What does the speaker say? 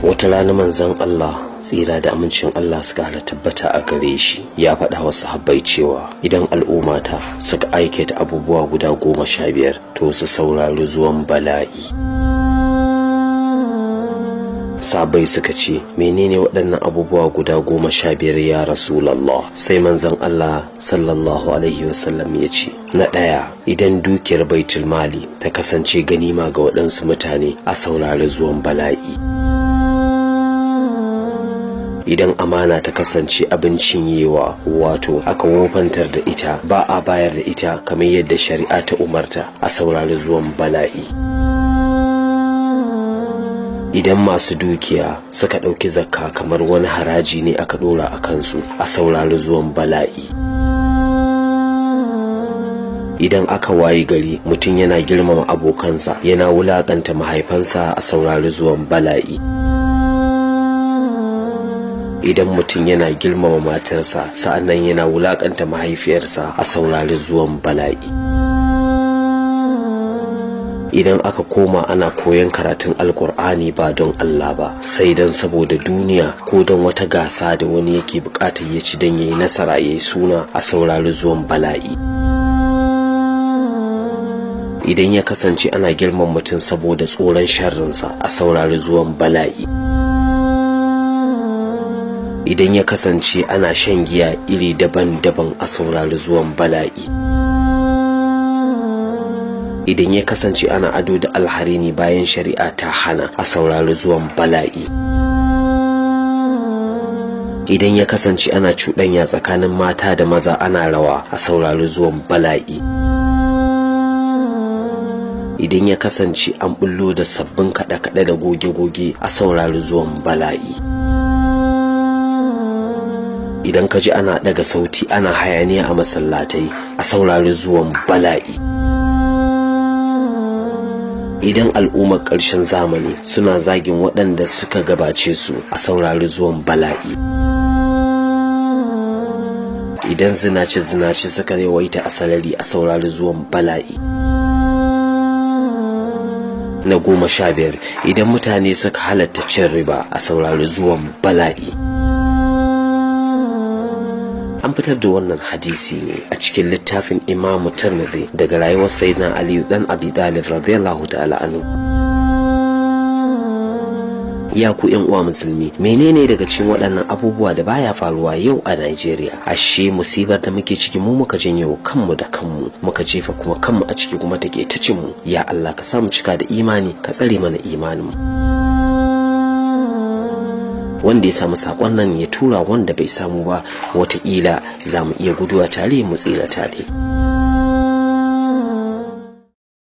Wata rana manzon Allah tsira da amincin Allah suka tabbata a gare shi ya faɗa wa sahabbai cewa idan al'ummata suka aikata abubuwa guda 15 to su saurari zuwan bala'i. Sahabbai suka ce menene waɗannan abubuwa guda 15 ya Rasulullah? Sai manzon Allah sallallahu alaihi wasallam ya ce, na ɗaya, idan dukiyar baitul mali ta kasance ganima ga waɗansu mutane a saurari zuwan bala'i. Idan amana ta kasance abincin yewa, wato aka wofantar da ita ba a bayar da ita kamar yadda shari'a ta umarta, a saurari zuwan bala'i. Idan masu dukiya suka ɗauki zakka kamar wani haraji ne aka ɗora a kansu, a saurari zuwan bala'i. Idan aka wayi gari mutum yana girmama abokansa yana wulakanta mahaifansa, a saurari zuwan bala'i. Idan mutum yana girmama matarsa sa'annan yana wulakanta mahaifiyarsa, a saurari zuwan bala'i. Idan aka koma ana koyon karatun alkur'ani ba don Allah ba, sai don saboda duniya ko don wata gasa da wani yake bukatar ya ci don yayi nasara yayi suna, a saurari zuwan bala'i. Idan ya kasance ana girman mutum saboda tsoron sharrinsa, a saurari zuwan bala'i. Idan ya kasance ana shan giya iri daban-daban, a saurari zuwan bala'i. Idan ya kasance ana ado da alharini bayan shari'a ta hana, a saurari zuwan bala'i. Idan ya kasance ana cuɗanya tsakanin mata da maza ana rawa, a saurari zuwan bala'i. Idan ya kasance an bullo da sabbin kaɗe-kaɗe da goge-goge, a saurari zuwan bala'i. Idan ka ji ana daga sauti ana hayaniya a masallatai, a saurari zuwan bala'i. Idan al'ummar ƙarshen zamani suna zagin waɗanda suka gabace su, a saurari zuwan bala'i. Idan zinace-zinace suka yawaita a sarari, a saurari zuwan bala'i. Na 15, idan mutane suka halatta cin riba, a saurari zuwan bala'i. An fitar da wannan hadisi ne a cikin littafin Imam Tirmidhi daga rayuwar Sayyidina Ali dan Abi Talib radiyallahu ta'ala anhu. Ya ku ƴan uwa musulmi, menene daga cikin waɗannan abubuwa da baya faruwa yau a Najeriya? Ashe musibar da muke ciki mu muka janyo kanmu da kanmu, muka jefa kuma kanmu a ciki kuma take ta cin mu. Ya Allah ka sa mu cika da imani, ka tsare mana imanin mu. Wanda ya samu sakon nan ya tura, wanda bai samu ba wataƙila za mu iya guduwa tare mu tsira tare.